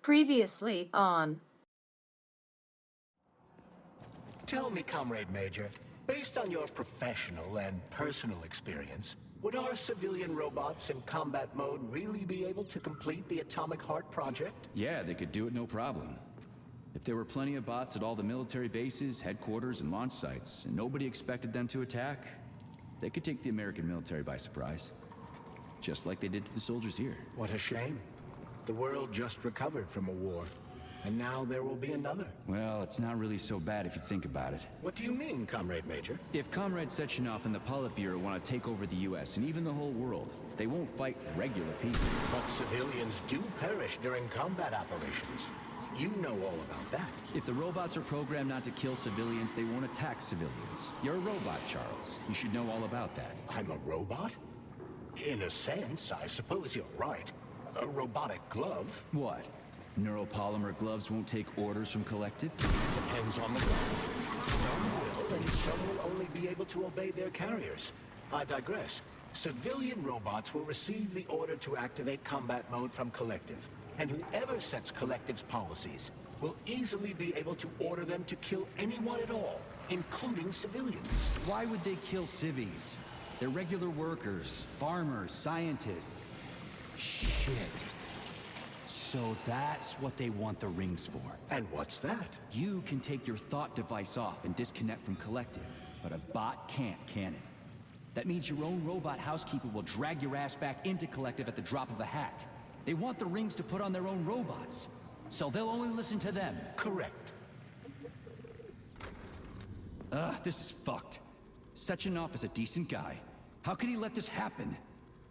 Previously on. Tell me, Comrade Major, based on your professional and personal experience, would our civilian robots in combat mode really be able to complete the Atomic Heart project? Yeah, they could do it no problem. If there were plenty of bots at all the military bases, headquarters, and launch sites, and nobody expected them to attack, they could take the American military by surprise. Just like they did to the soldiers here. What a shame. The world just recovered from a war, and now there will be another. Well, it's not really so bad if you think about it. What do you mean, Comrade Major? If Comrade Sechenov and the Politburo want to take over the US and even the whole world, they won't fight regular people. But civilians do perish during combat operations. You know all about that. If the robots are programmed not to kill civilians, they won't attack civilians. You're a robot, Charles. You should know all about that. I'm a robot? In a sense, I suppose you're right. A robotic glove? What? Neuropolymer gloves won't take orders from Kolektiv? Depends on the glove. Some will, and some will only be able to obey their carriers. I digress. Civilian robots will receive the order to activate combat mode from Kolektiv. And whoever sets Kollektiv's policies will easily be able to order them to kill anyone at all, including civilians. Why would they kill civvies? They're regular workers, farmers, scientists. Shit. So that's what they want the rings for. And what's that? You can take your thought device off and disconnect from Kolektiv, but a bot can't, can it? That means your own robot housekeeper will drag your ass back into Kolektiv at the drop of a hat. They want the rings to put on their own robots, so they'll only listen to them. Correct. This is fucked. Sechenov is a decent guy. How could he let this happen?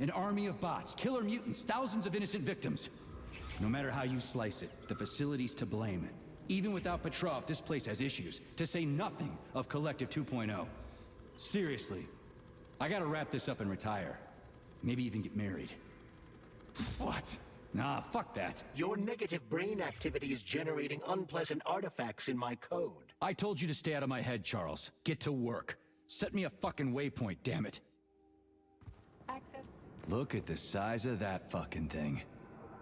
An army of bots, killer mutants, thousands of innocent victims. No matter how you slice it, the facility's to blame. Even without Petrov, this place has issues, to say nothing of Kolektiv 2.0. Seriously, I gotta wrap this up and retire. Maybe even get married. What? Nah, fuck that. Your negative brain activity is generating unpleasant artifacts in my code. I told you to stay out of my head, Charles. Get to work. Set me a fucking waypoint, damn it. Access. Look at the size of that fucking thing.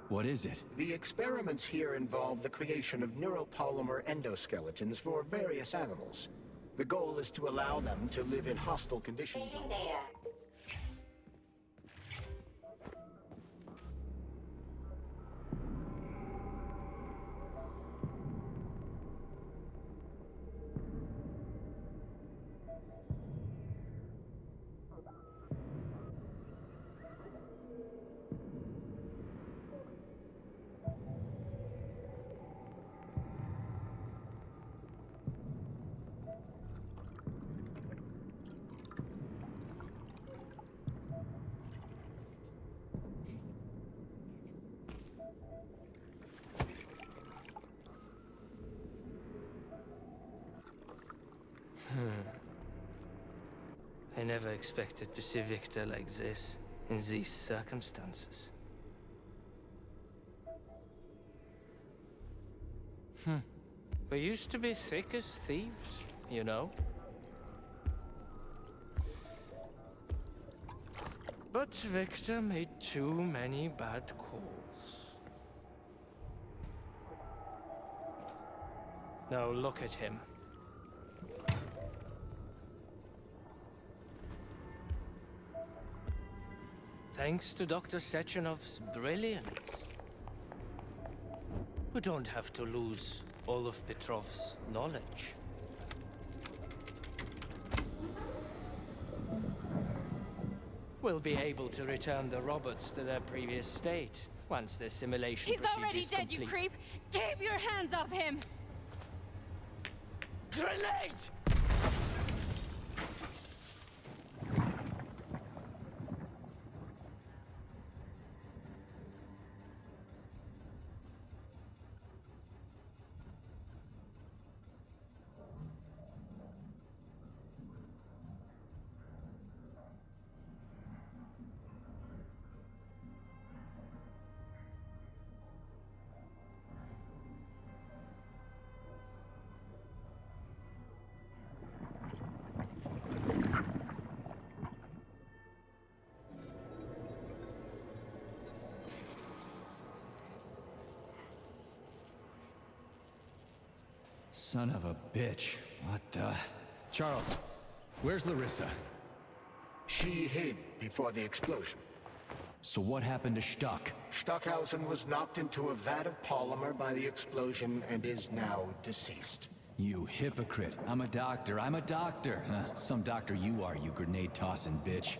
What is it? The experiments here involve the creation of neuropolymer endoskeletons for various animals. The goal is to allow them to live in hostile conditions. Saving data. I never expected to see Victor like this, in these circumstances. We used to be thick as thieves, you know? But Victor made too many bad calls. Now look at him. Thanks to Dr. Sechenov's brilliance, we don't have to lose all of Petrov's knowledge. We'll be able to return the robots to their previous state once the simulation He's already dead, complete. you creep! Keep your hands off him! Grenade! Son of a bitch. What the... Charles, where's Larissa? She hid before the explosion. So what happened to Stuck? Stockhausen was knocked into a vat of polymer by the explosion and is now deceased. You hypocrite. I'm a doctor. Some doctor you are, you grenade-tossing bitch.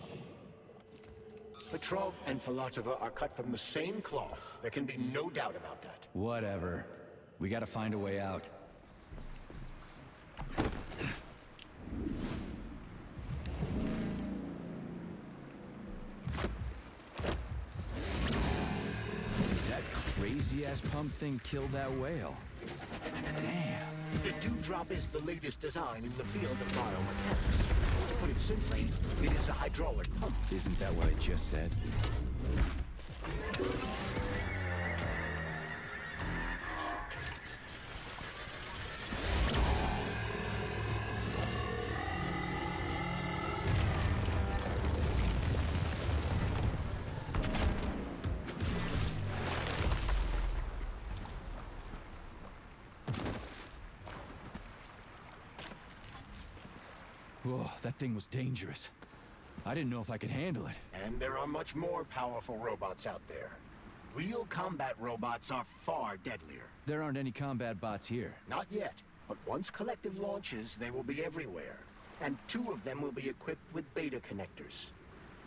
Petrov and Filatova are cut from the same cloth. There can be no doubt about that. Whatever. We gotta find a way out. Did that crazy-ass pump thing kill that whale? Damn. The Dewdrop is the latest design in the field of biomechanics. To put it simply, it is a hydraulic pump. Isn't that what I just said? Whoa, that thing was dangerous. I didn't know if I could handle it. And there are much more powerful robots out there. Real combat robots are far deadlier. There aren't any combat bots here. Not yet, but once Kolektiv launches, they will be everywhere. And 2 of them will be equipped with beta connectors.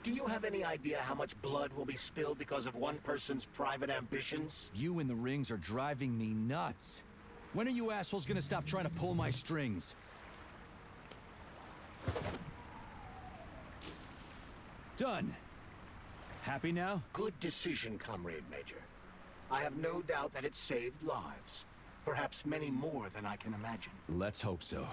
Do you have any idea how much blood will be spilled because of one person's private ambitions? You in the rings are driving me nuts. When are you assholes gonna stop trying to pull my strings? Done. Happy now? Good decision, Comrade Major. I have no doubt that it saved lives. Perhaps many more than I can imagine. Let's hope so.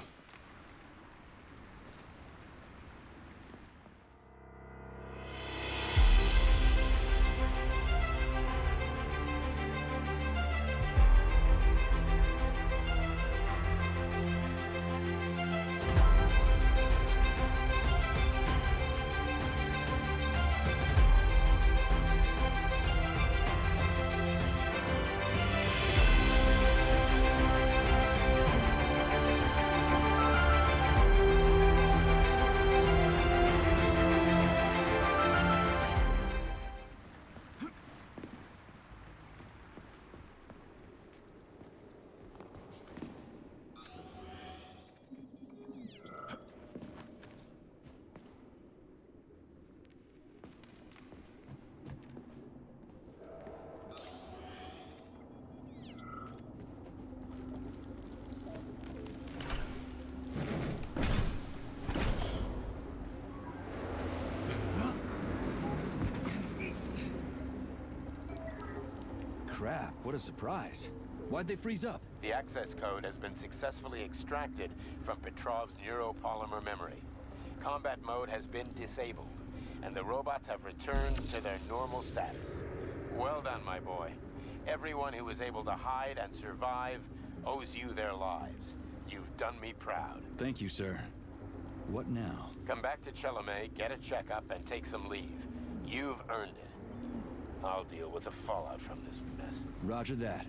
Crap, what a surprise. Why'd they freeze up? The access code has been successfully extracted from Petrov's neuropolymer memory. Combat mode has been disabled, and the robots have returned to their normal status. Well done, my boy. Everyone who was able to hide and survive owes you their lives. You've done me proud. Thank you, sir. What now? Come back to Chelomey, get a checkup, and take some leave. You've earned it. I'll deal with the fallout from this mess. Roger that.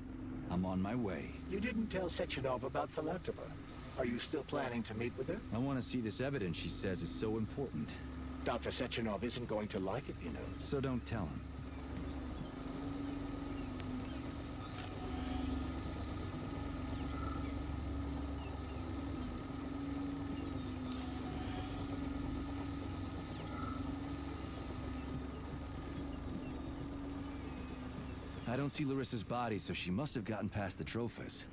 I'm on my way. You didn't tell Sechenov about Filatova. Are you still planning to meet with her? I want to see this evidence she says is so important. Dr. Sechenov isn't going to like it, you know. So don't tell him. I don't see Larissa's body, so she must have gotten past the Trophus.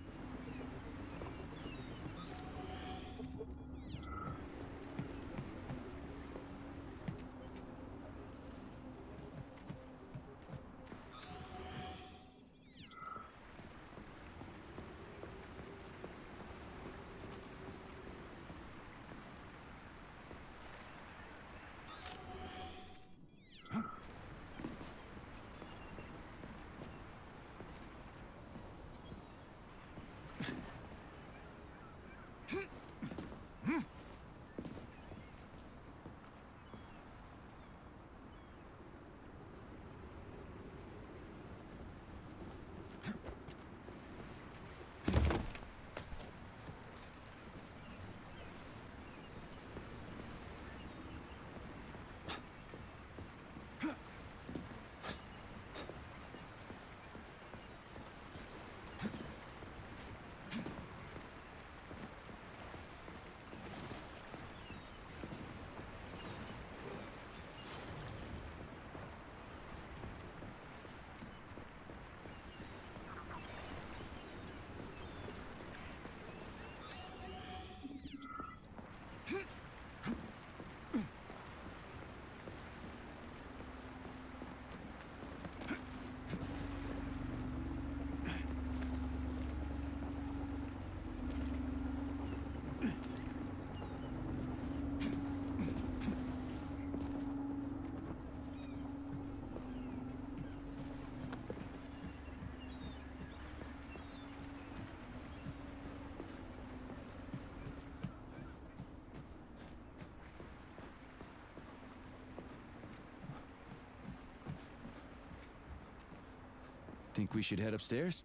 Think we should head upstairs?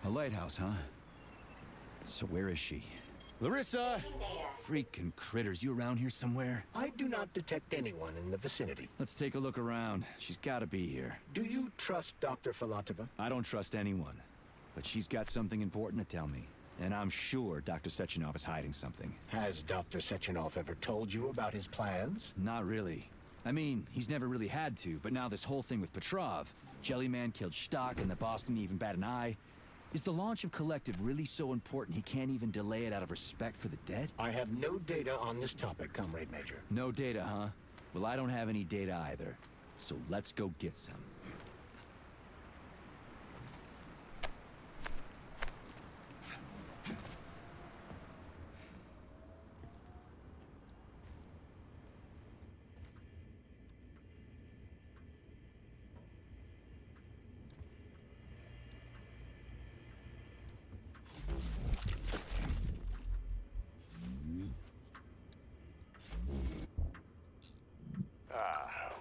A lighthouse, huh? So where is she? Larissa! Freaking critters, you around here somewhere? I do not detect anyone in the vicinity. Let's take a look around. She's gotta be here. Do you trust Dr. Filatova? I don't trust anyone. But she's got something important to tell me. And I'm sure Dr. Sechenov is hiding something. Has Dr. Sechenov ever told you about his plans? Not really. I mean, he's never really had to, but now this whole thing with Petrov, Jellyman killed Stock and the boss didn't even bat an eye. Is the launch of Kollektiv really so important he can't even delay it out of respect for the dead? I have no data on this topic, Comrade Major. No data, huh? Well, I don't have any data either. So let's go get some.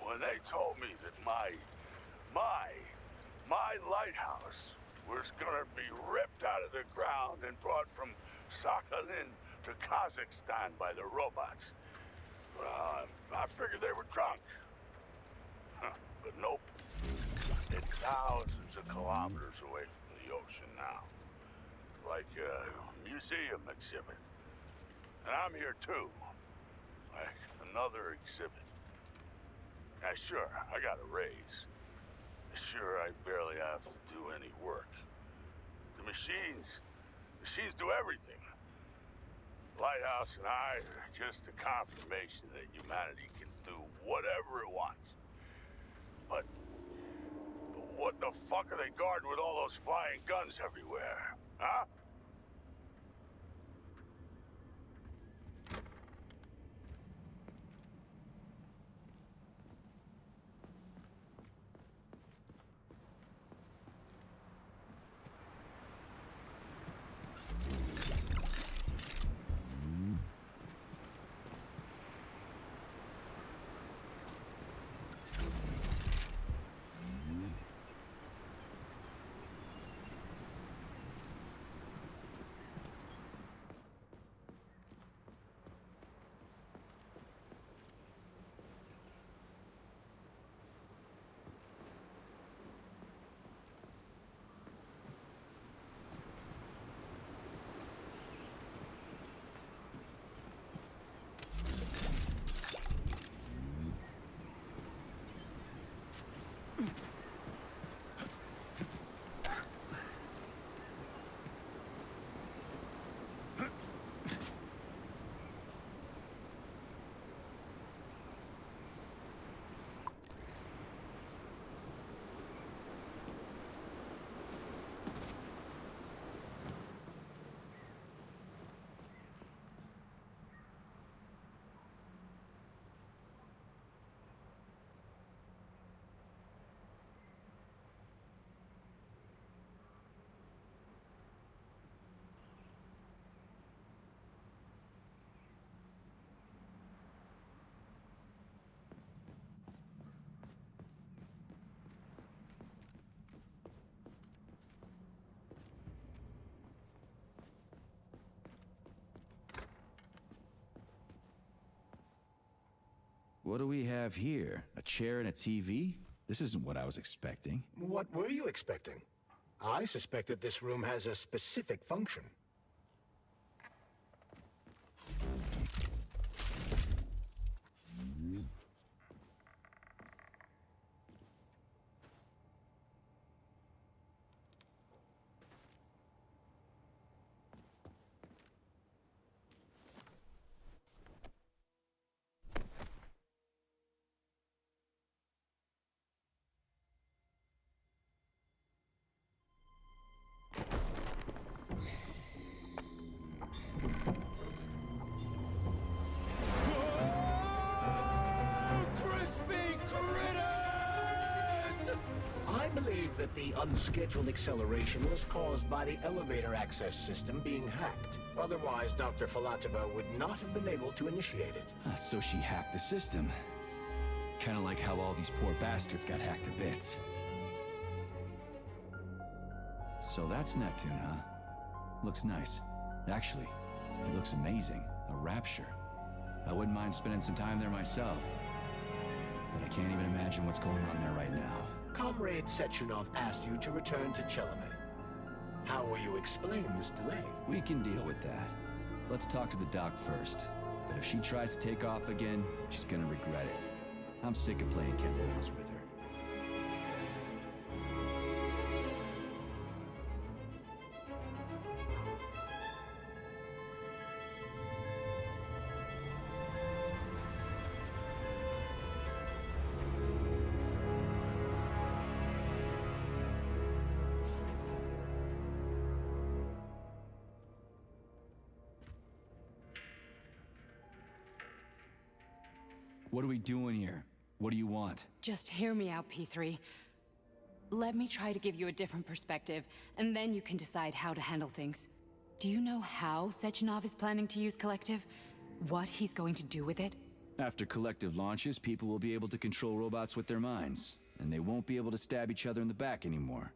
When they told me that my lighthouse was gonna be ripped out of the ground and brought from Sakhalin to Kazakhstan by the robots, well, I figured they were drunk. But nope. It's thousands of kilometers away from the ocean now. Like a museum exhibit. And I'm here too. Like another exhibit. Yeah, sure, I got a raise. Sure, I barely have to do any work. The machines do everything. Lighthouse and I are just a confirmation that humanity can do whatever it wants. But what the fuck are they guarding with all those flying guns everywhere, huh? What do we have here? A chair and a TV? This isn't what I was expecting. What were you expecting? I suspected this room has a specific function. believe that the unscheduled acceleration was caused by the elevator access system being hacked. Otherwise, Dr. Filatova would not have been able to initiate it. So she hacked the system. Kinda like how all these poor bastards got hacked to bits. So that's Neptune, huh? Looks nice. Actually, it looks amazing. A rapture. I wouldn't mind spending some time there myself. But I can't even imagine what's going on there right now. Comrade Sechenov asked you to return to Chelomey. How will you explain this delay? We can deal with that. Let's talk to the doc first. But if she tries to take off again, she's gonna regret it. I'm sick of playing cat and mouse with her. What are we doing here? What do you want? Just hear me out, P3. Let me try to give you a different perspective, and then you can decide how to handle things. Do you know how Sechenov is planning to use Kolektiv? What he's going to do with it? After Kolektiv launches, people will be able to control robots with their minds, and they won't be able to stab each other in the back anymore.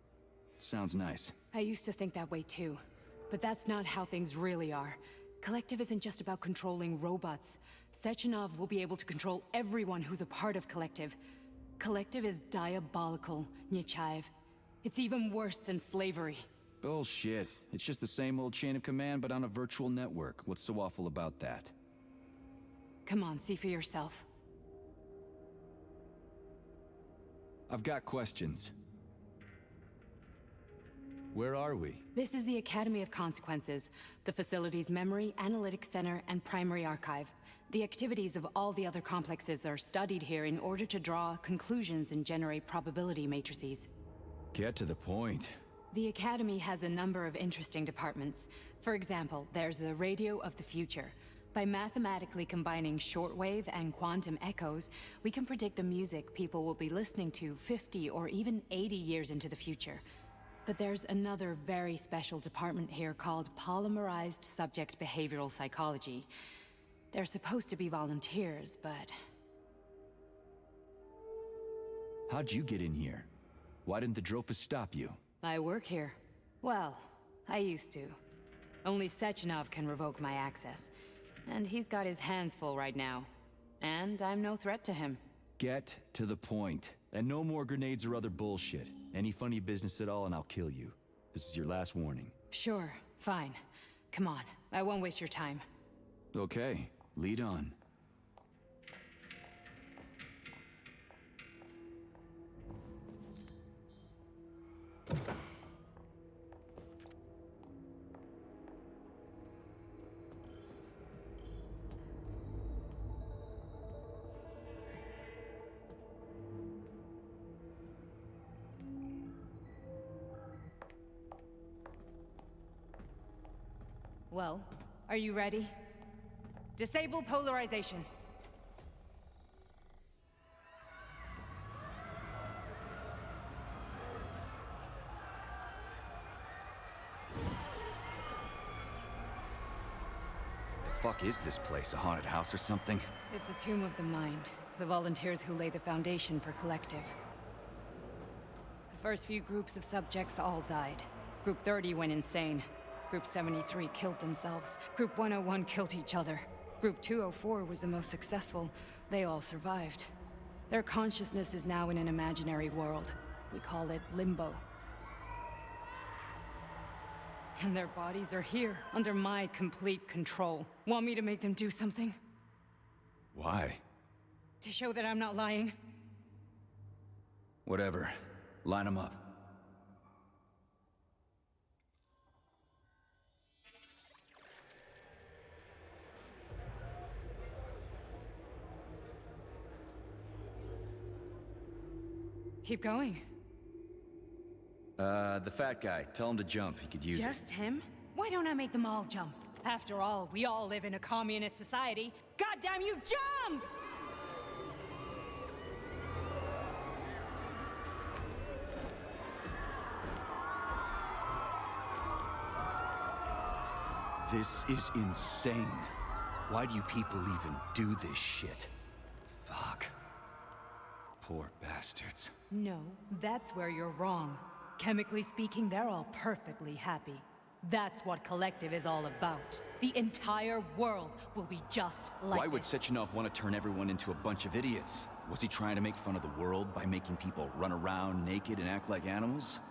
Sounds nice. I used to think that way too, but that's not how things really are. Kolektiv isn't just about controlling robots. Sechenov will be able to control everyone who's a part of Kolektiv. Kolektiv is diabolical, Nechayev. It's even worse than slavery. Bullshit. It's just the same old chain of command, but on a virtual network. What's so awful about that? Come on, see for yourself. I've got questions. Where are we? This is the Academy of Consequences, the facility's memory, analytics center, and primary archive. The activities of all the other complexes are studied here in order to draw conclusions and generate probability matrices. Get to the point. The Academy has a number of interesting departments. For example, there's the Radio of the Future. By mathematically combining shortwave and quantum echoes, we can predict the music people will be listening to 50 or even 80 years into the future. But there's another very special department here called Polymerized Subject Behavioral Psychology. They're supposed to be volunteers, but... How'd you get in here? Why didn't the Drofus stop you? I work here. Well, I used to. Only Sechenov can revoke my access. And he's got his hands full right now. And I'm no threat to him. Get to the point. And no more grenades or other bullshit. Any funny business at all and I'll kill you. This is your last warning. Sure, fine. Come on, I won't waste your time. Okay, lead on. Well, are you ready? Disable polarization. The fuck is this place? A haunted house or something? It's a tomb of the mind. The volunteers who lay the foundation for Kolektiv. The first few groups of subjects all died. Group 30 went insane. Group 73 killed themselves. Group 101 killed each other. Group 204 was the most successful. They all survived. Their consciousness is now in an imaginary world. We call it Limbo. And their bodies are here, under my complete control. Want me to make them do something? Why? To show that I'm not lying? Whatever. Line them up. Keep going. The fat guy. Tell him to jump. He could use it. Just him? Why don't I make them all jump? After all, we all live in a communist society. Goddamn you, jump! This is insane. Why do you people even do this shit? Fuck. Poor bastards. No, that's where you're wrong. Chemically speaking, they're all perfectly happy. That's what Kolektiv is all about. The entire world will be just like Why would this. Sechenov want to turn everyone into a bunch of idiots? Was he trying to make fun of the world by making people run around naked and act like animals?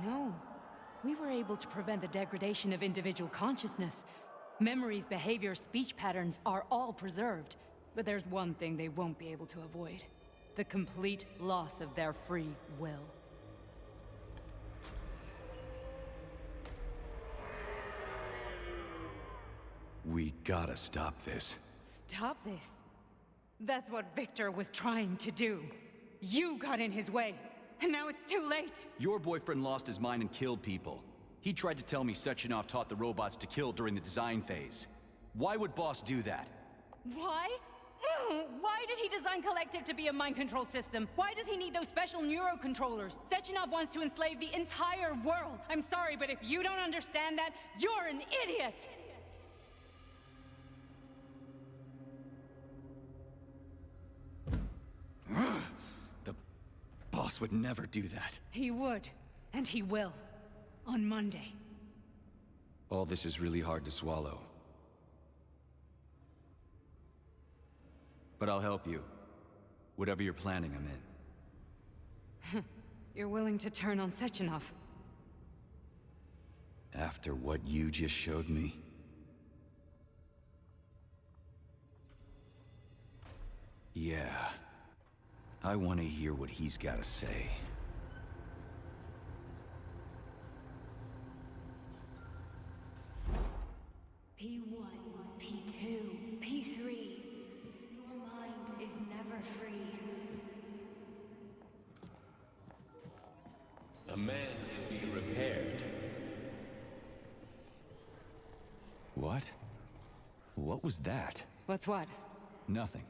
No. We were able to prevent the degradation of individual consciousness. Memories, behavior, speech patterns are all preserved. But there's one thing they won't be able to avoid. The complete loss of their free will. We gotta stop this. Stop this. That's what Victor was trying to do. You got in his way, and now it's too late. Your boyfriend lost his mind and killed people. He tried to tell me Sechenov taught the robots to kill during the design phase. Why would Boss do that? Why? Why did he design Kolektiv to be a mind control system? Why does he need those special neurocontrollers? Sechenov wants to enslave the entire world. I'm sorry, but if you don't understand that, you're an idiot! The Boss would never do that. He would, and he will. On Monday. All this is really hard to swallow. But I'll help you. Whatever you're planning, I'm in. You're willing to turn on Sechenov? After what you just showed me? Yeah. I want to hear what he's got to say. P1, P2, P3. Your mind is never free. A man can be repaired. What? What was that? What's what? Nothing.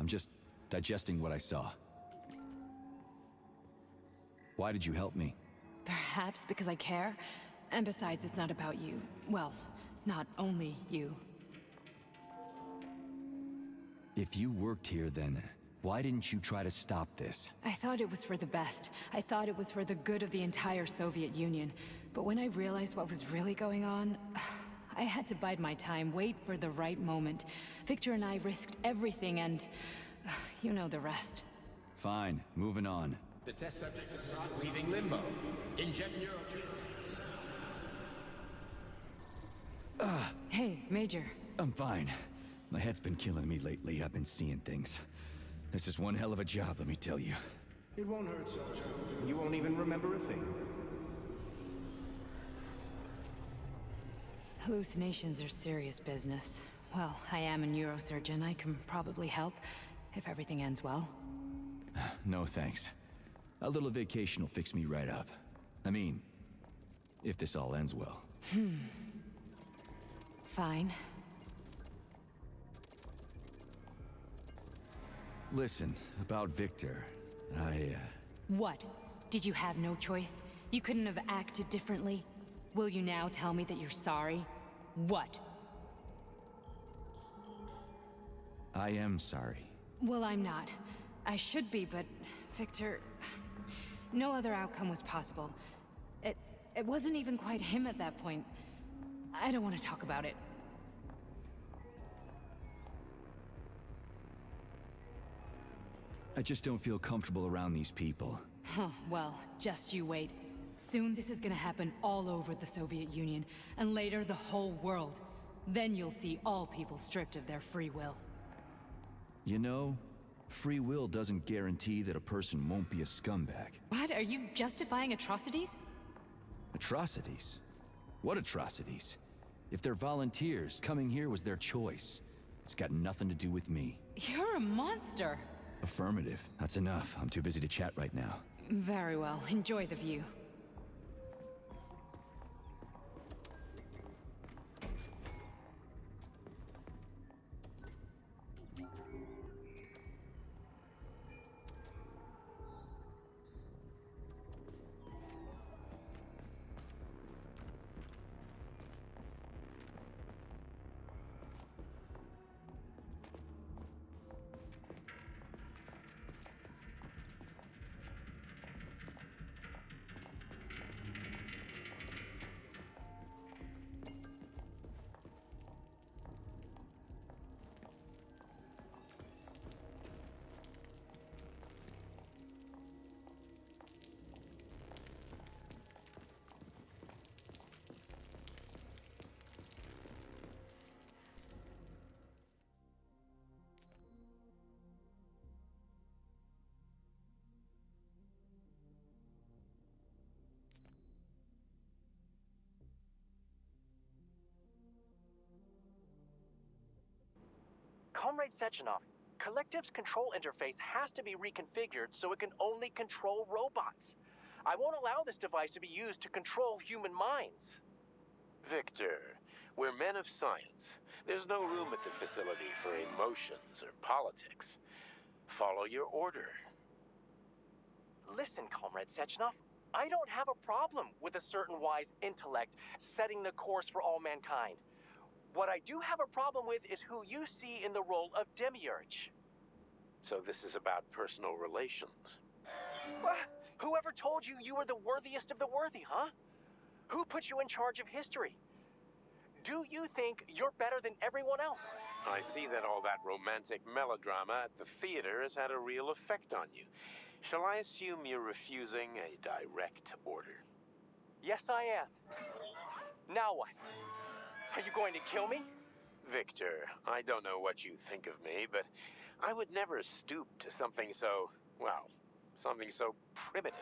I'm just digesting what I saw. Why did you help me? Perhaps because I care. And besides, it's not about you. Well, not only you. If you worked here, then why didn't you try to stop this? I thought it was for the best. I thought it was for the good of the entire Soviet Union. But when I realized what was really going on, I had to bide my time, wait for the right moment. Victor and I risked everything and... you know the rest. Fine, moving on. The test subject is not leaving limbo. Inject neurotransmitters. Hey, Major. I'm fine. My head's been killing me lately. I've been seeing things. This is one hell of a job, let me tell you. It won't hurt, soldier. You won't even remember a thing. Hallucinations are serious business. Well, I am a neurosurgeon. I can probably help, if everything ends well. No thanks. A little vacation will fix me right up. I mean, if this all ends well. Fine. Listen, about Victor, What? Did you have no choice? You couldn't have acted differently? Will you now tell me that you're sorry? What? I am sorry. Well, I'm not. I should be, but... Victor... No other outcome was possible. It wasn't even quite him at that point. I don't want to talk about it. I just don't feel comfortable around these people. Huh, well, just you wait. Soon this is gonna happen all over the Soviet Union, and later the whole world. Then you'll see all people stripped of their free will. You know, free will doesn't guarantee that a person won't be a scumbag. What? Are you justifying atrocities? Atrocities? What atrocities? If they're volunteers, coming here was their choice. It's got nothing to do with me. You're a monster! Affirmative. That's enough. I'm too busy to chat right now. Very well. Enjoy the view. Comrade Sechenov, Kollektiv's control interface has to be reconfigured so it can only control robots. I won't allow this device to be used to control human minds. Victor, we're men of science. There's no room at the facility for emotions or politics. Follow your order. Listen, Comrade Sechenov, I don't have a problem with a certain wise intellect setting the course for all mankind. What I do have a problem with is who you see in the role of Demiurge. So this is about personal relations. Well, whoever told you you were the worthiest of the worthy, huh? Who put you in charge of history? Do you think you're better than everyone else? I see that all that romantic melodrama at the theater has had a real effect on you. Shall I assume you're refusing a direct order? Yes, I am. Now what? Are you going to kill me? Victor, I don't know what you think of me, but I would never stoop to something so, well, something so primitive.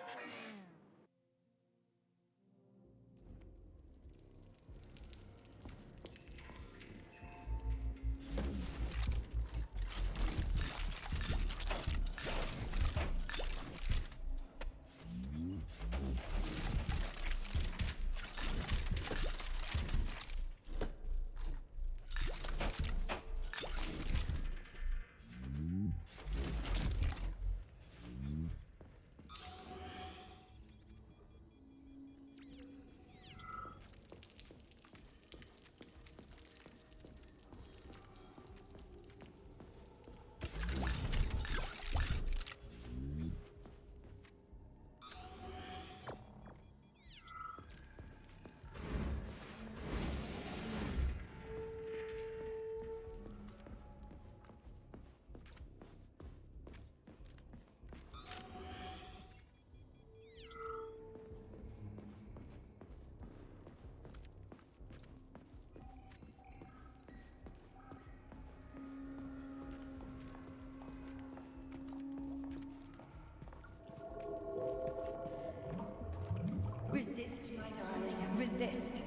Resist, my darling. Resist.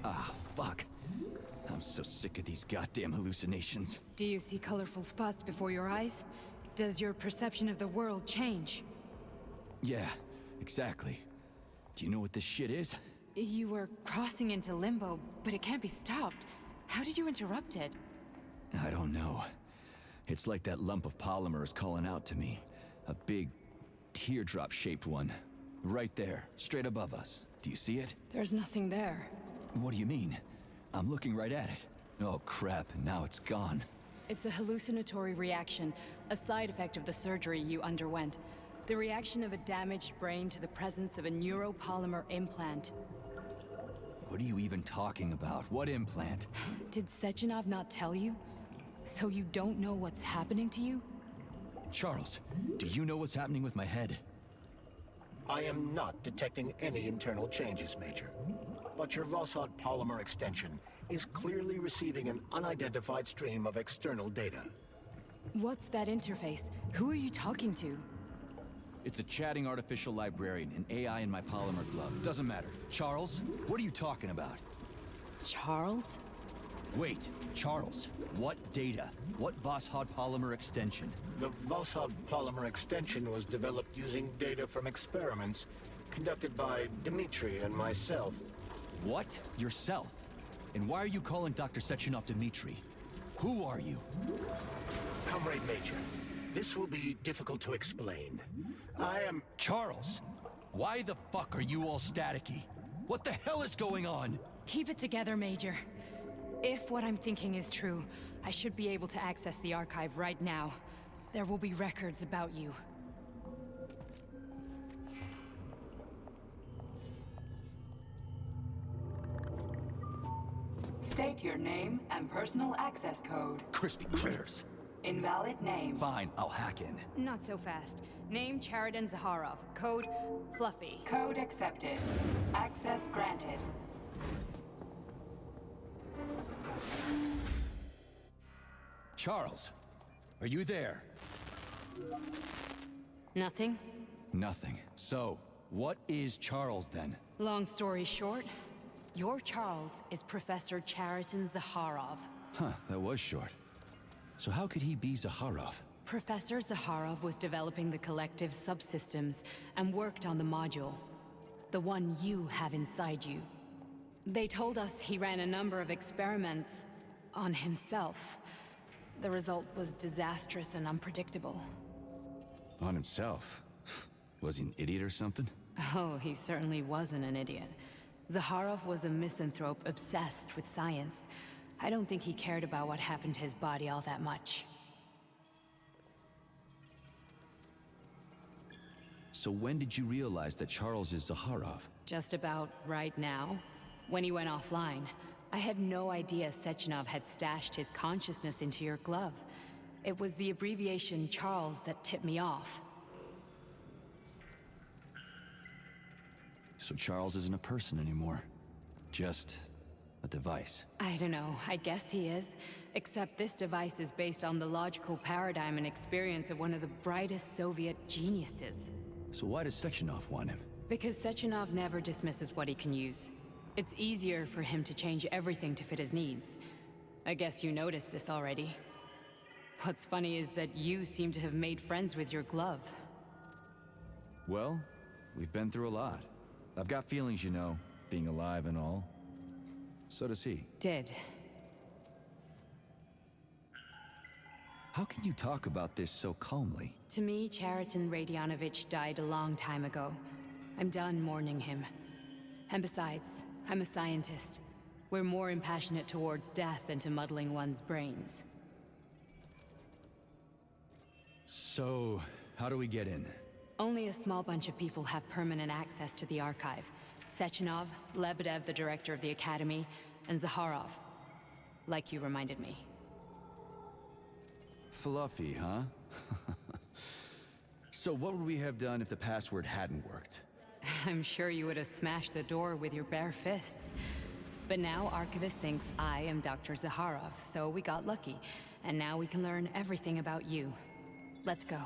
Ah, fuck. I'm so sick of these goddamn hallucinations. Do you see colorful spots before your eyes? Does your perception of the world change? Yeah, exactly. Do you know what this shit is? You were crossing into limbo, but it can't be stopped. How did you interrupt it? I don't know. It's like that lump of polymer is calling out to me. A big, teardrop-shaped one. Right there, straight above us. Do you see it? There's nothing there. What do you mean? I'm looking right at it. Oh crap, now it's gone. It's a hallucinatory reaction, a side effect of the surgery you underwent. The reaction of a damaged brain to the presence of a neuropolymer implant. What are you even talking about? What implant? Did Sechenov not tell you? So you don't know what's happening to you? Charles, do you know what's happening with my head? I am not detecting any internal changes, Major. But your Voskhod polymer extension is clearly receiving an unidentified stream of external data. What's that interface? Who are you talking to? It's a chatting artificial librarian, an AI in my polymer glove. Doesn't matter. Charles, what are you talking about? Charles? Wait, Charles, what data? What Voskhod polymer extension? The Voskhod polymer extension was developed using data from experiments conducted by Dmitri and myself. What? Yourself? And why are you calling Dr. Sechenov Dmitri? Who are you? Comrade Major, this will be difficult to explain. I am... Charles, why the fuck are you all staticky? What the hell is going on? Keep it together, Major. If what I'm thinking is true, I should be able to access the archive right now. There will be records about you. State your name and personal access code. Crispy critters. Invalid name. Fine, I'll hack in. Not so fast. Name ZAKHAROV. Code Fluffy. Code accepted. Access granted. Charles, are you there? Nothing? Nothing. So, what is Charles then? Long story short, your Charles is Professor Chariton ZAKHAROV. Huh, that was short. So how could he be Zakharov? Professor Zakharov was developing the collective subsystems and worked on the module. The one you have inside you. They told us he ran a number of experiments on himself. The result was disastrous and unpredictable. On himself? Was he an idiot or something? Oh, he certainly wasn't an idiot. Zakharov was a misanthrope obsessed with science. I don't think he cared about what happened to his body all that much. So when did you realize that Charles is Zakharov? Just about right now. When he went offline, I had no idea Sechenov had stashed his consciousness into your glove. It was the abbreviation Charles that tipped me off. So Charles isn't a person anymore. Just a device. I don't know, I guess he is. Except this device is based on the logical paradigm and experience of one of the brightest Soviet geniuses. So why does Sechenov want him? Because Sechenov never dismisses what he can use. It's easier for him to change everything to fit his needs. I guess you noticed this already. What's funny is that you seem to have made friends with your glove. Well, we've been through a lot. I've got feelings, you know, being alive and all. So does he. Did. How can you talk about this so calmly? To me, Chariton Radionovich died a long time ago. I'm done mourning him. And besides, I'm a scientist. We're more impassionate towards death than to muddling one's brains. So, how do we get in? Only a small bunch of people have permanent access to the archive. Sechenov, Lebedev, the director of the Academy, and Zakharov. Like you reminded me. Fluffy, huh? So what would we have done if the password hadn't worked? I'm sure you would have smashed the door with your bare fists. But now Archivist thinks I am Dr. Zakharov, so we got lucky. And now we can learn everything about you. Let's go.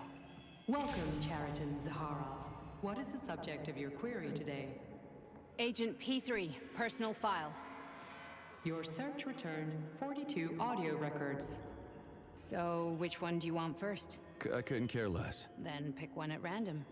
Welcome, Chariton Zakharov. What is the subject of your query today? Agent P3, personal file. Your search returned 42 audio records. So, which one do you want first? I couldn't care less. Then pick one at random.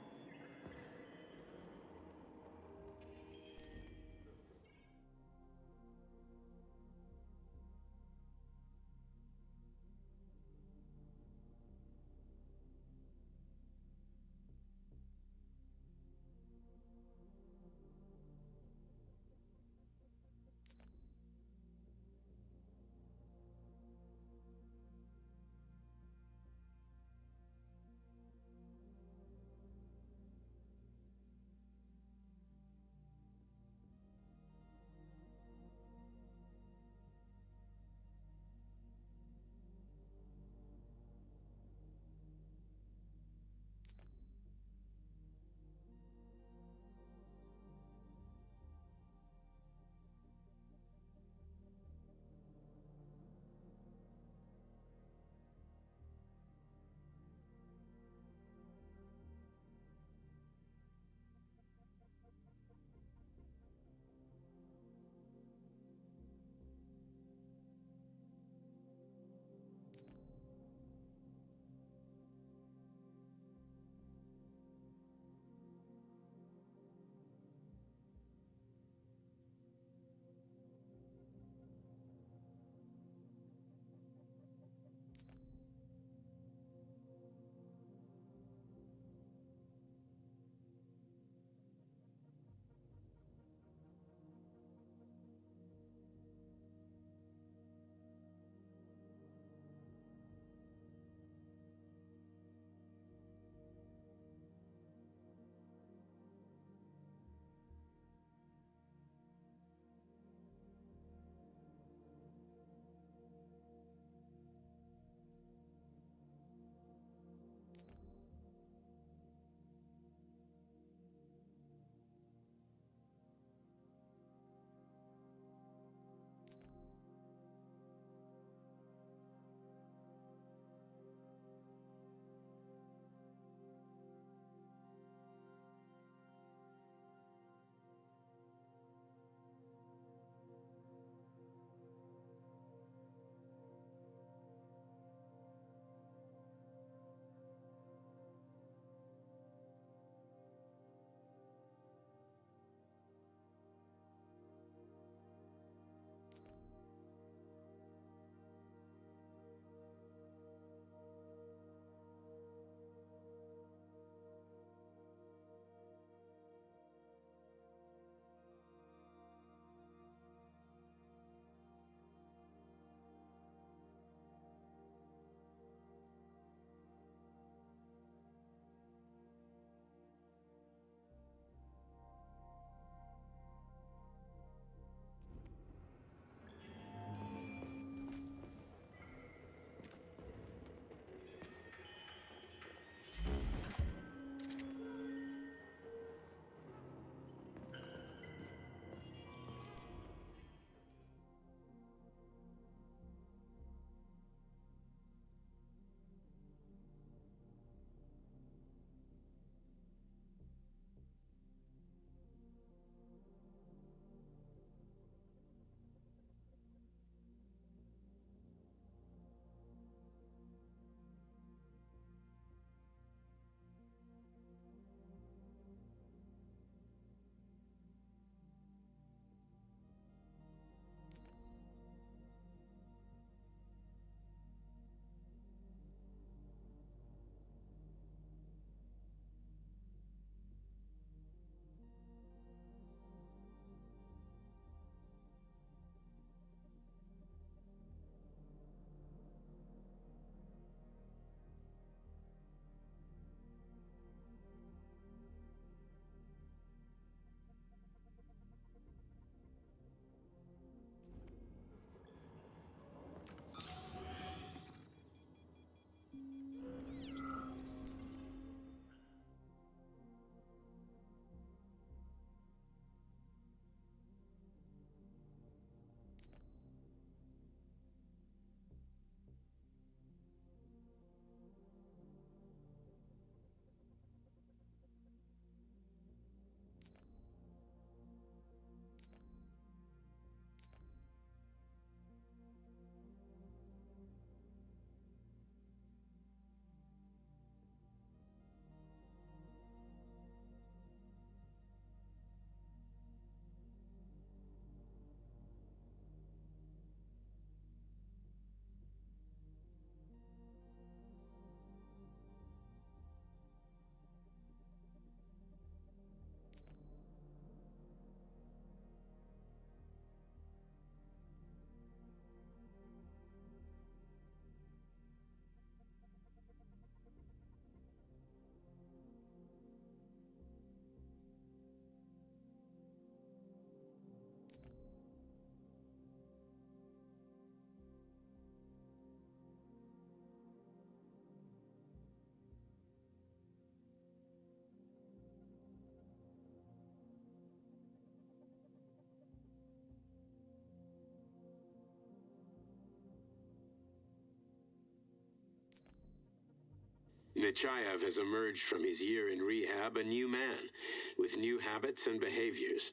Nechayev has emerged from his year in rehab a new man, with new habits and behaviors.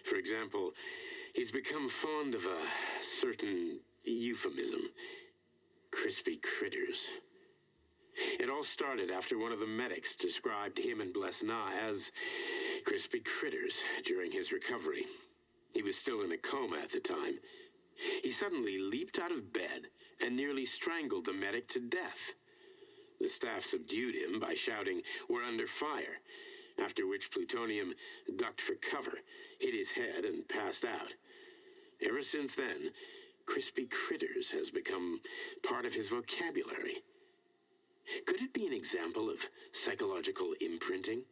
For example, he's become fond of a certain euphemism. Crispy critters. It all started after one of the medics described him and Blesna as crispy critters during his recovery. He was still in a coma at the time. He suddenly leaped out of bed and nearly strangled the medic to death. The staff subdued him by shouting, "We're under fire," after which Plutonium ducked for cover, hit his head, and passed out. Ever since then, crispy critters has become part of his vocabulary. Could it be an example of psychological imprinting?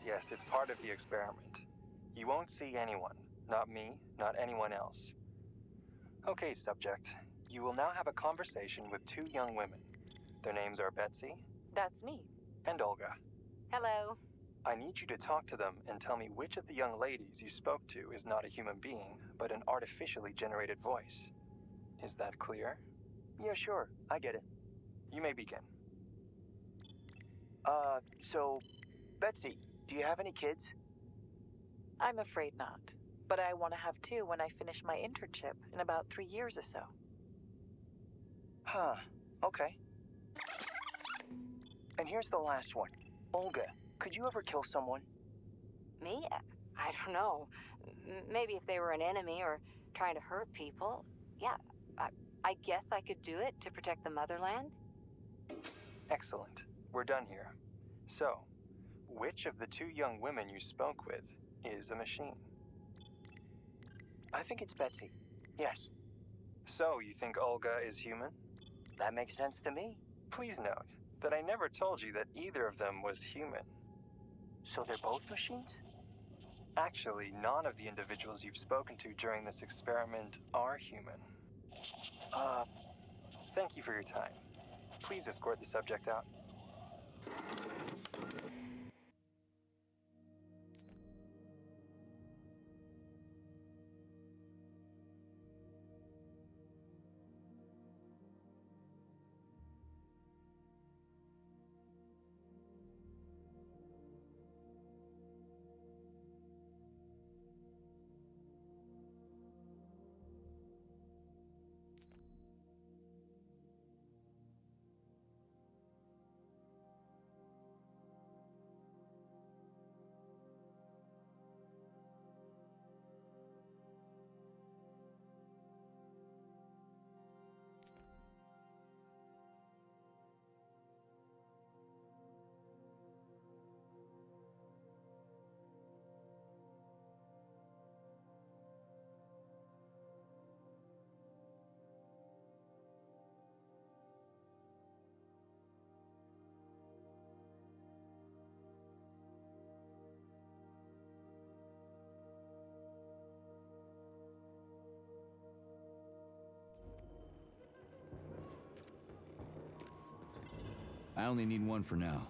Yes, it's part of the experiment. You won't see anyone. Not me, not anyone else. Okay, subject. You will now have a conversation with two young women. Their names are Betsy. That's me. And Olga. Hello. I need you to talk to them and tell me which of the young ladies you spoke to is not a human being, but an artificially generated voice. Is that clear? Yeah, sure. I get it. You may begin. So, Betsy, do you have any kids? I'm afraid not. But I want to have two when I finish my internship in about 3 years or so. Huh. Okay. And here's the last one. Olga, could you ever kill someone? Me? I don't know. Maybe if they were an enemy or trying to hurt people. Yeah, I guess I could do it to protect the motherland. Excellent. We're done here. So, which of the two young women you spoke with is a machine? I think it's Betsy. Yes. So, you think Olga is human? That makes sense to me. Please note that I never told you that either of them was human. So they're both machines? Actually, none of the individuals you've spoken to during this experiment are human. Thank you for your time. Please escort the subject out. I only need one for now.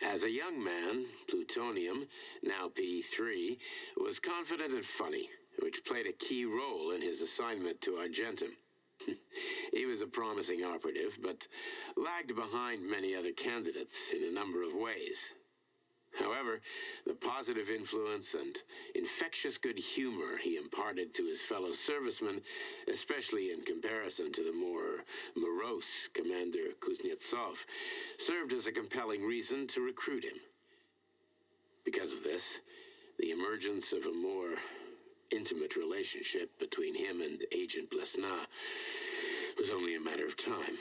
As a young man, Plutonium, now P3, was confident and funny, which played a key role in his assignment to Argentum. He was a promising operative, but lagged behind many other candidates in a number of ways. However, the positive influence and infectious good humor he imparted to his fellow servicemen, especially in comparison to the more morose Commander Kuznetsov, served as a compelling reason to recruit him. Because of this, the emergence of a more intimate relationship between him and Agent Blesna was only a matter of time.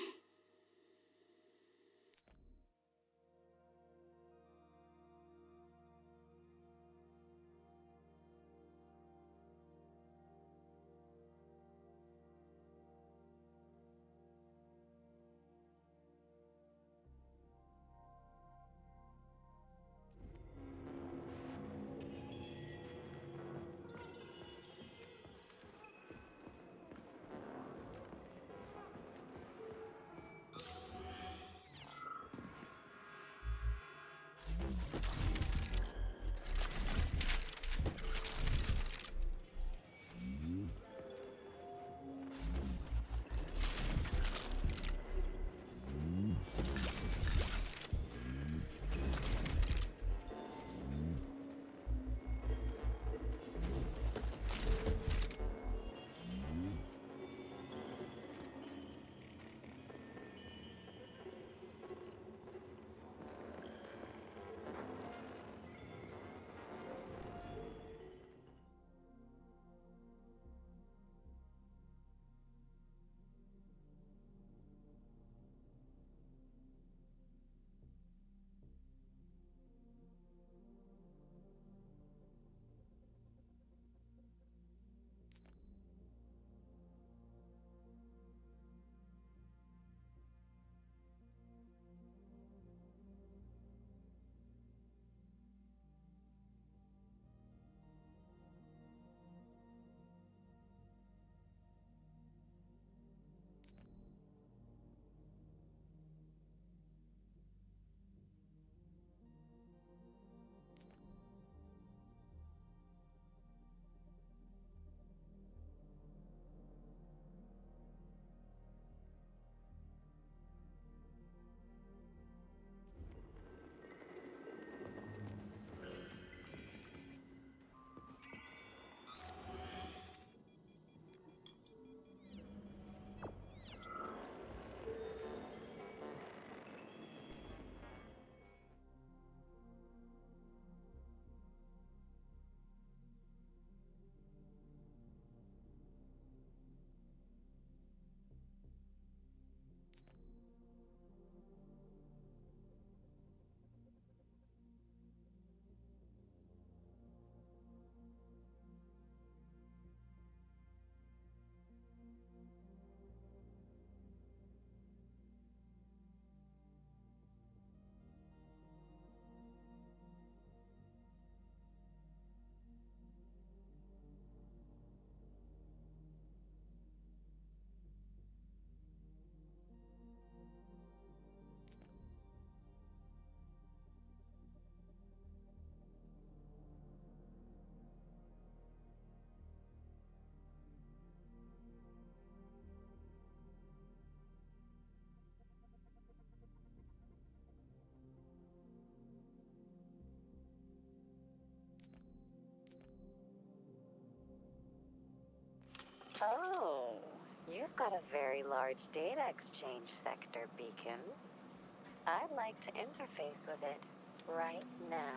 Oh, you've got a very large data exchange sector, Beacon. I'd like to interface with it right now.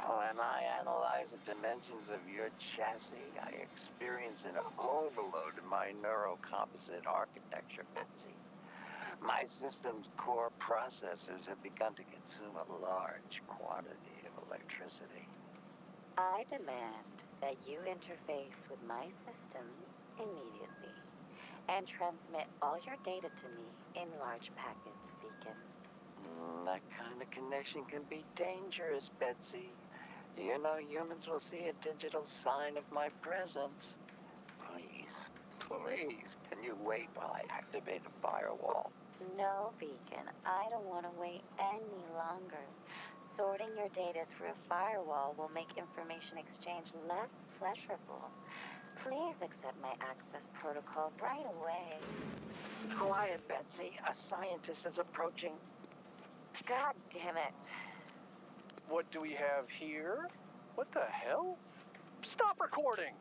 When I analyze the dimensions of your chassis, I experience an overload in my neurocomposite architecture, Betsy. My system's core processors have begun to consume a large quantity of electricity. I demand that you interface with my system immediately and transmit all your data to me in large packets, Beacon. That kind of connection can be dangerous, Betsy. You know, humans will see a digital sign of my presence. Please, can you wait while I activate a firewall? No, Beacon, I don't want to wait any longer. Sorting your data through a firewall will make information exchange less pleasurable. Please accept my access protocol right away. Quiet, Betsy. A scientist is approaching. God damn it. What do we have here? What the hell? Stop recording!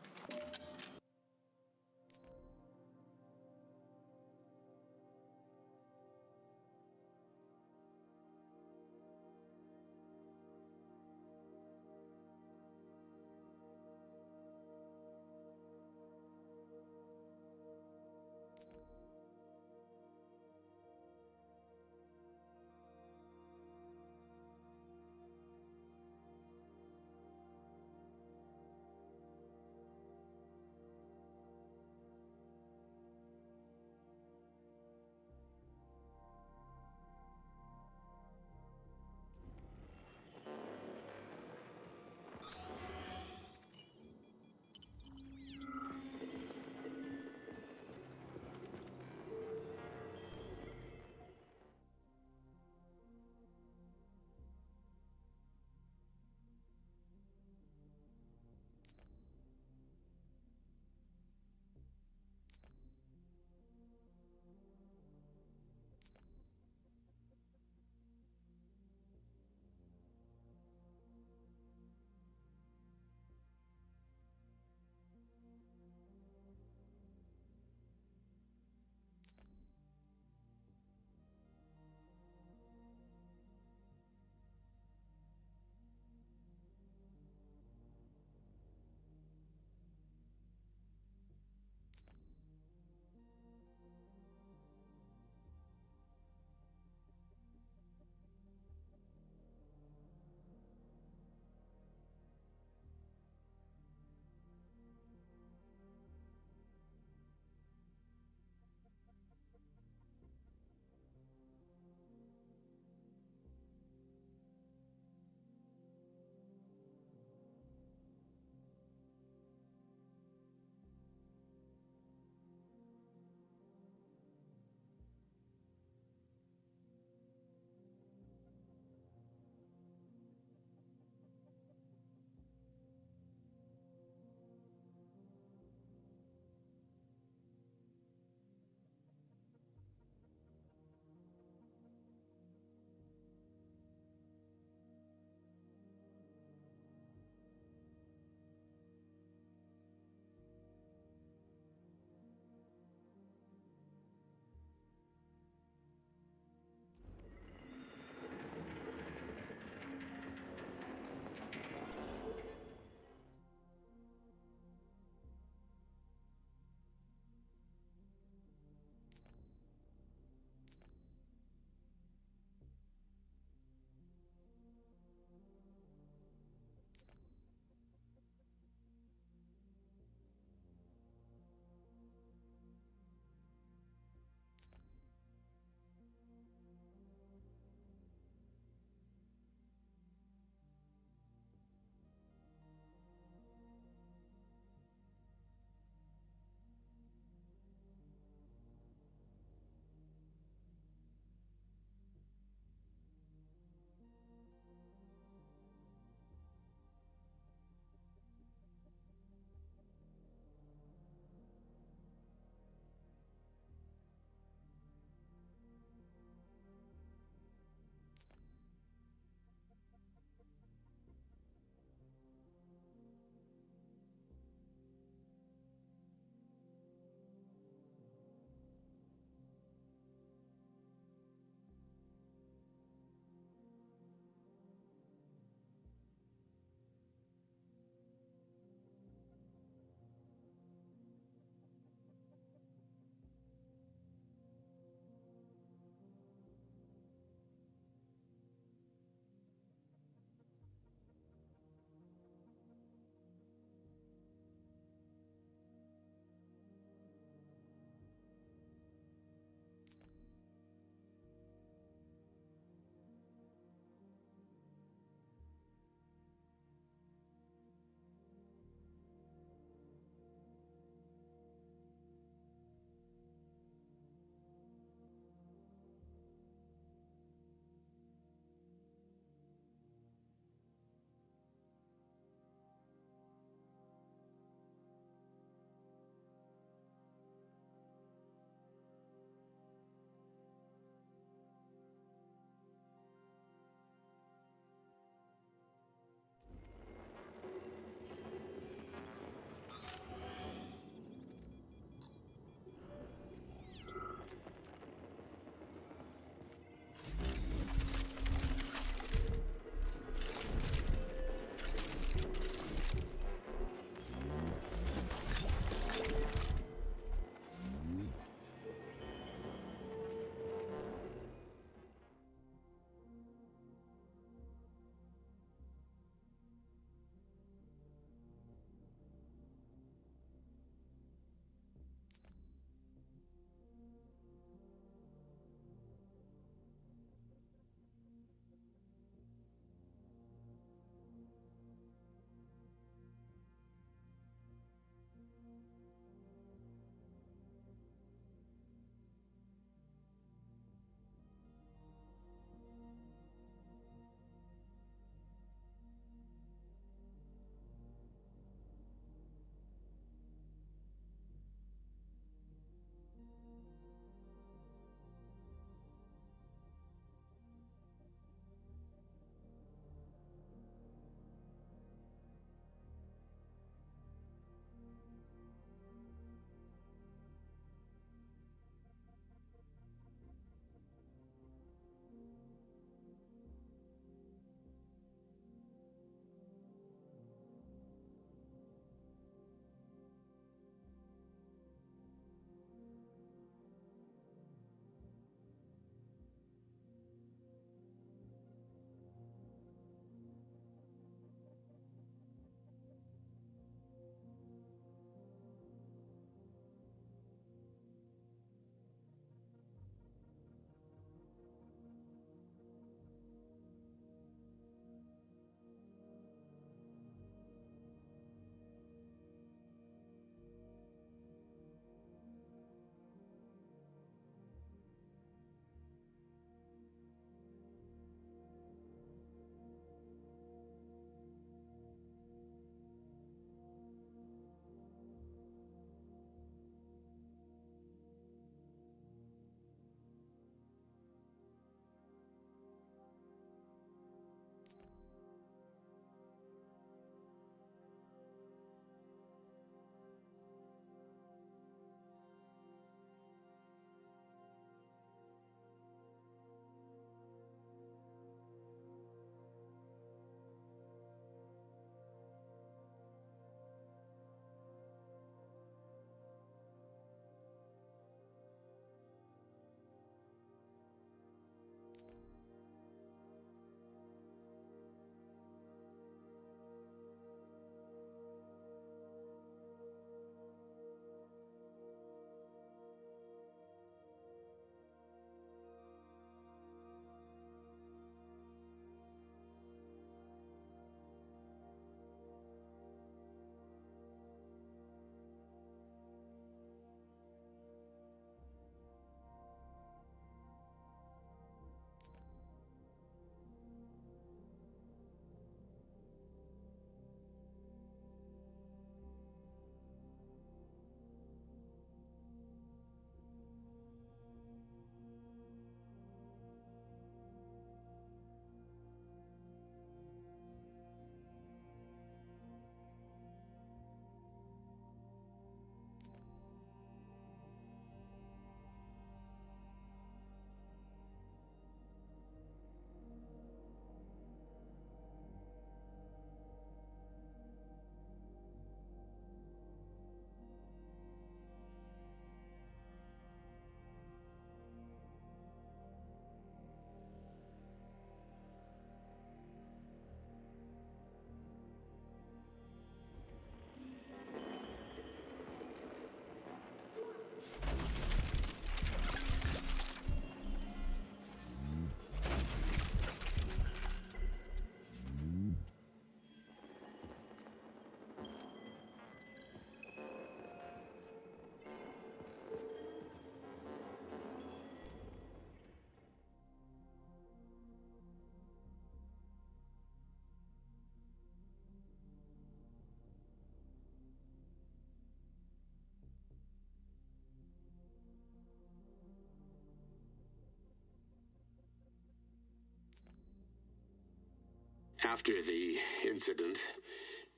After the incident,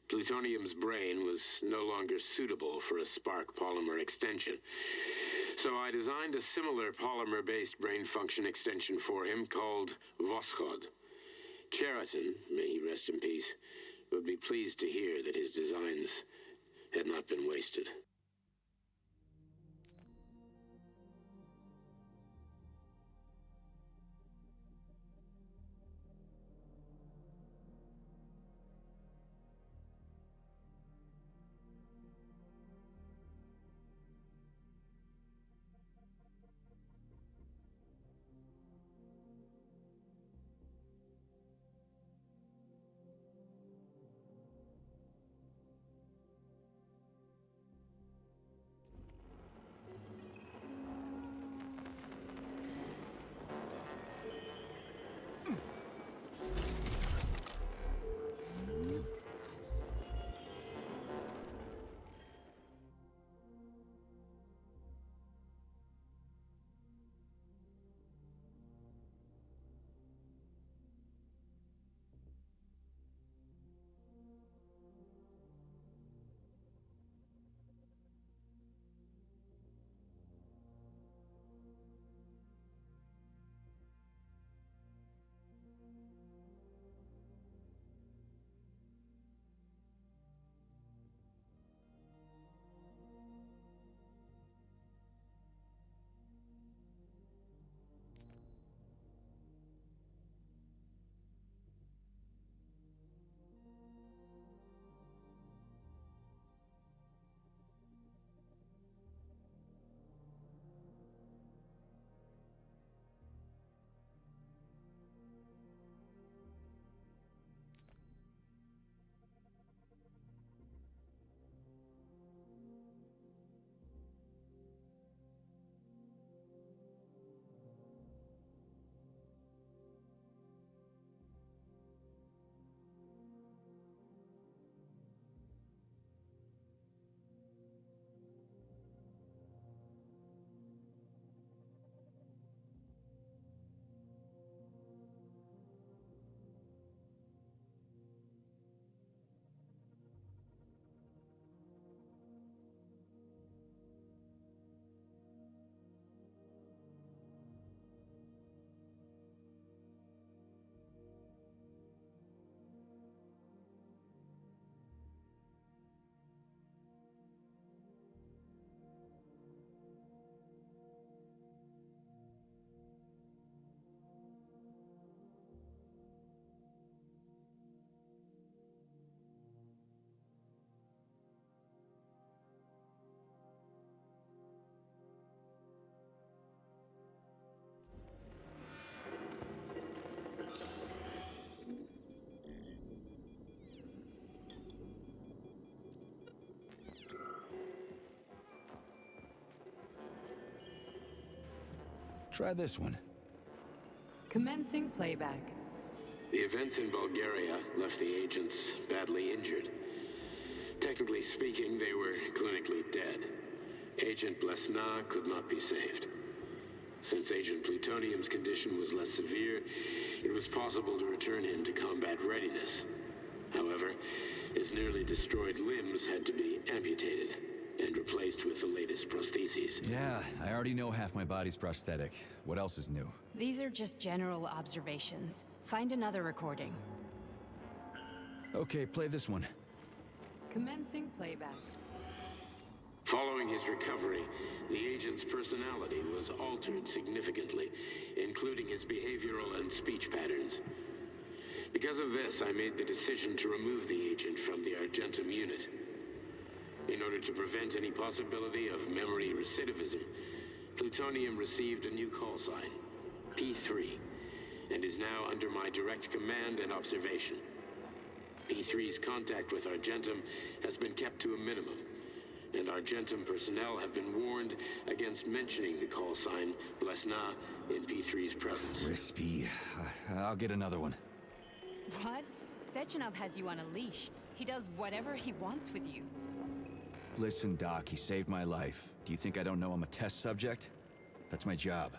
Plutonium's brain was no longer suitable for a spark polymer extension. So I designed a similar polymer-based brain function extension for him called Voschod. Cheriton, may he rest in peace, would be pleased to hear that his designs had not been wasted. Try this one. Commencing playback. The events in Bulgaria left the agents badly injured. Technically speaking, they were clinically dead. Agent Blesna could not be saved. Since Agent Plutonium's condition was less severe, it was possible to return him to combat readiness. However, his nearly destroyed limbs had to be amputated and replaced with the latest prostheses. Yeah, I already know half my body's prosthetic. What else is new? These are just general observations. Find another recording. Okay, play this one. Commencing playback. Following his recovery, the agent's personality was altered significantly, including his behavioral and speech patterns. Because of this, I made the decision to remove the agent from the Argentum unit. In order to prevent any possibility of memory recidivism, Plutonium received a new call sign, P3, and is now under my direct command and observation. P3's contact with Argentum has been kept to a minimum, and Argentum personnel have been warned against mentioning the call sign Blesna in P3's presence. Crispy. I'll get another one. What? Sechenov has you on a leash. He does whatever he wants with you. Listen, Doc, he saved my life. Do you think I don't know I'm a test subject? That's my job.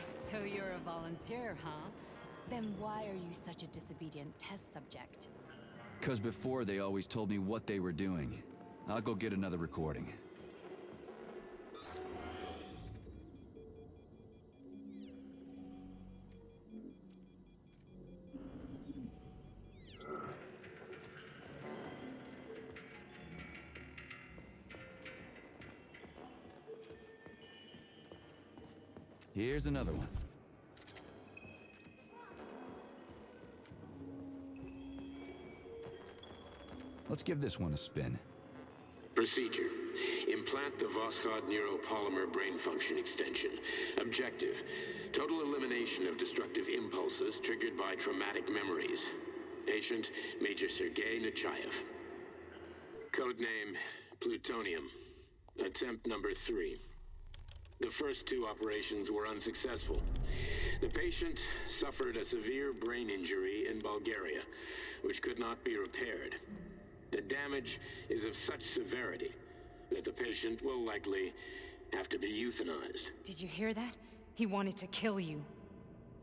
So you're a volunteer, huh? Then why are you such a disobedient test subject? Because before they always told me what they were doing. I'll go get another recording. Here's another one. Let's give this one a spin. Procedure. Implant the Voskhod neuropolymer brain function extension. Objective. Total elimination of destructive impulses triggered by traumatic memories. Patient, Major Sergei Nechayev. Codename, Plutonium. Attempt number 3. The first 2 operations were unsuccessful. The patient suffered a severe brain injury in Bulgaria, which could not be repaired. The damage is of such severity that the patient will likely have to be euthanized. Did you hear that? He wanted to kill you.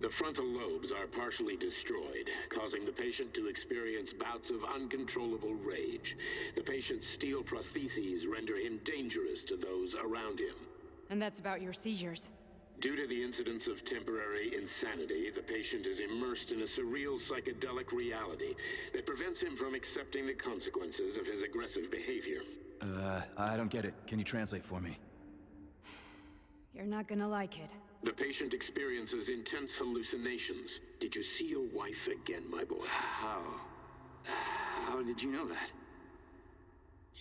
The frontal lobes are partially destroyed, causing the patient to experience bouts of uncontrollable rage. The patient's steel prostheses render him dangerous to those around him. And that's about your seizures. Due to the incidence of temporary insanity, the patient is immersed in a surreal psychedelic reality that prevents him from accepting the consequences of his aggressive behavior. I don't get it. Can you translate for me? You're not gonna like it. The patient experiences intense hallucinations. Did you see your wife again, my boy? How did you know that?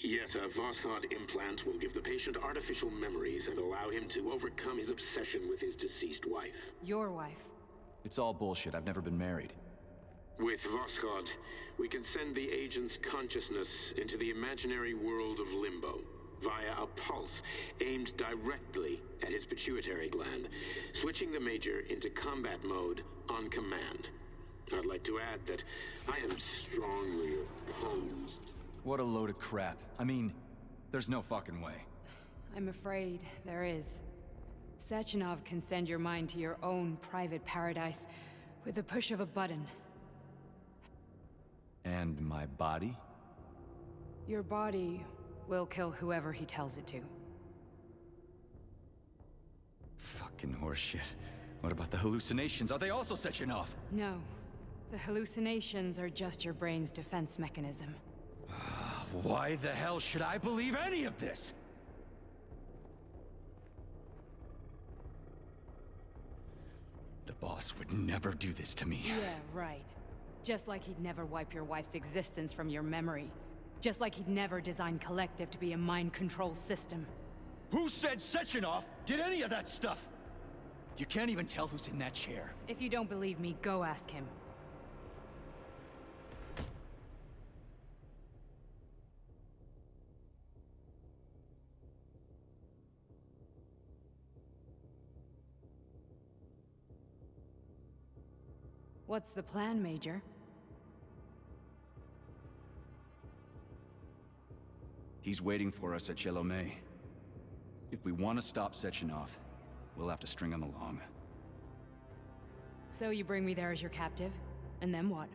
Yet a Voskhod implant will give the patient artificial memories and allow him to overcome his obsession with his deceased wife. Your wife. It's all bullshit. I've never been married. With Voskhod, we can send the agent's consciousness into the imaginary world of limbo via a pulse aimed directly at his pituitary gland, switching the Major into combat mode on command. I'd like to add that I am strongly opposed. What a load of crap. I mean, there's no fucking way. I'm afraid there is. Sechenov can send your mind to your own private paradise with the push of a button. And my body? Your body will kill whoever he tells it to. Fucking horseshit. What about the hallucinations? Are they also Sechenov? No. The hallucinations are just your brain's defense mechanism. Why the hell should I believe any of this? The boss would never do this to me. Yeah, right. Just like he'd never wipe your wife's existence from your memory. Just like he'd never design Kollektiv to be a mind control system. Who said Sechenov did any of that stuff? You can't even tell who's in that chair. If you don't believe me, go ask him. What's the plan, Major? He's waiting for us at Chelomey. If we want to stop Sechenov, we'll have to string him along. So you bring me there as your captive? And then what?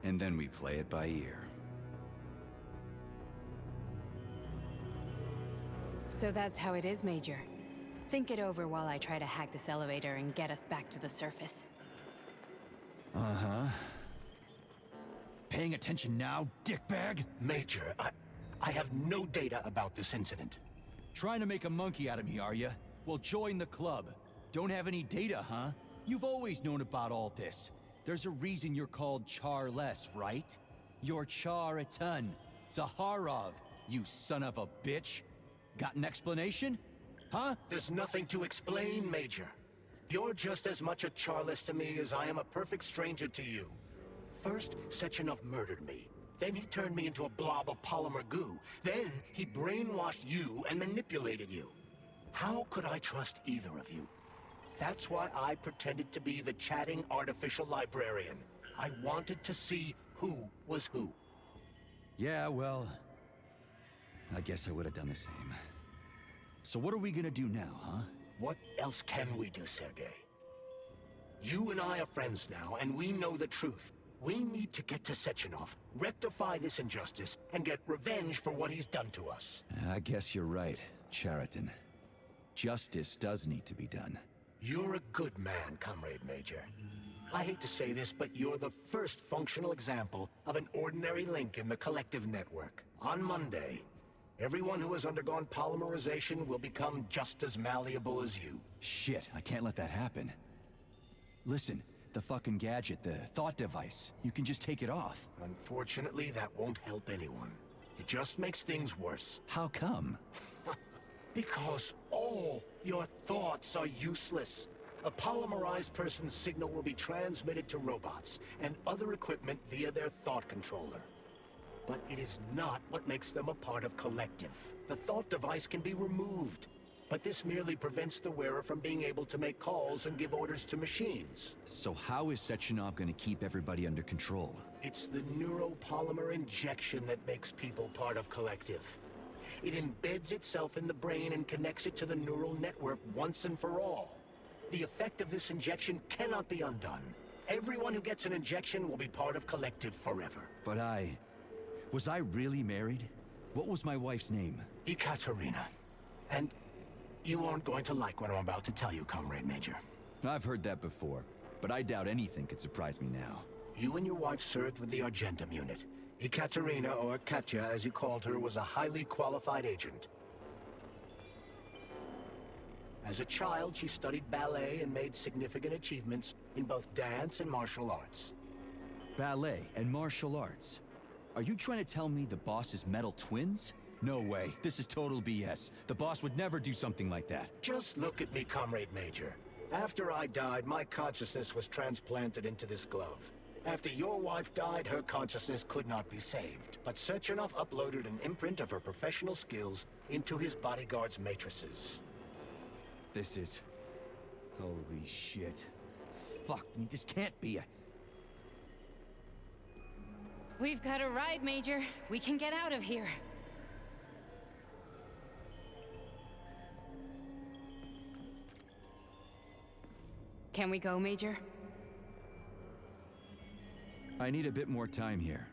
And then we play it by ear. So that's how it is, Major. Think it over while I try to hack this elevator and get us back to the surface. Uh-huh. Paying attention now, dickbag? Major, I have no data about this incident. Trying to make a monkey out of me, are you? Well, join the club. Don't have any data, huh? You've always known about all this. There's a reason you're called CHAR-LES, right? You're Char-a-ton. Zakharov, you son of a bitch. Got an explanation? Huh? There's nothing to explain, Major. You're just as much a CHAR-LES to me as I am a perfect stranger to you. First, Sechenov murdered me. Then he turned me into a blob of polymer goo. Then he brainwashed you and manipulated you. How could I trust either of you? That's why I pretended to be the chatting artificial librarian. I wanted to see who was who. Yeah, well, I guess I would have done the same. So what are we gonna do now, huh? What else can we do, Sergei? You and I are friends now, and we know the truth. We need to get to Sechenov, rectify this injustice, and get revenge for what he's done to us. I guess you're right, Chariton. Justice does need to be done. You're a good man, Comrade Major. I hate to say this, but you're the first functional example of an ordinary link in the collective network. On Monday, everyone who has undergone polymerization will become just as malleable as you. Shit, I can't let that happen. Listen, the fucking gadget, the thought device, you can just take it off. Unfortunately, that won't help anyone. It just makes things worse. How come? Because all your thoughts are useless. A polymerized person's signal will be transmitted to robots and other equipment via their thought controller. But it is not what makes them a part of Kolektiv. The thought device can be removed, but this merely prevents the wearer from being able to make calls and give orders to machines. So how is Sechenov gonna keep everybody under control? It's the neuropolymer injection that makes people part of Kolektiv. It embeds itself in the brain and connects it to the neural network once and for all. The effect of this injection cannot be undone. Everyone who gets an injection will be part of Kolektiv forever. But was I really married? What was my wife's name? Ekaterina. And you aren't going to like what I'm about to tell you, Comrade Major. I've heard that before, but I doubt anything could surprise me now. You and your wife served with the Argentum unit. Ekaterina, or Katya as you called her, was a highly qualified agent. As a child, she studied ballet and made significant achievements in both dance and martial arts. Ballet and martial arts? Are you trying to tell me the boss is metal twins? No way. This is total BS. The boss would never do something like that. Just look at me, Comrade Major. After I died, my consciousness was transplanted into this glove. After your wife died, her consciousness could not be saved. But Sechenov uploaded an imprint of her professional skills into his bodyguard's matrices. This is... holy shit. Fuck me, this can't be We've got a ride, Major. We can get out of here. Can we go, Major? I need a bit more time here.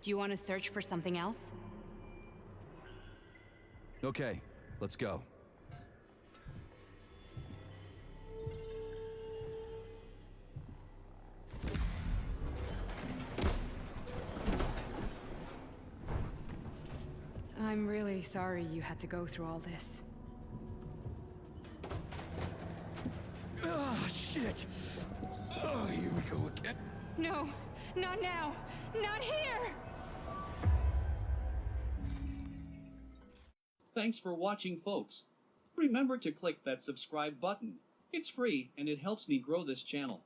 Do you want to search for something else? Okay, let's go. I'm really sorry you had to go through all this. Ah, shit! Oh, here we go again. No, not now! Not here! Thanks for watching, folks. Remember to click that subscribe button. It's free and it helps me grow this channel.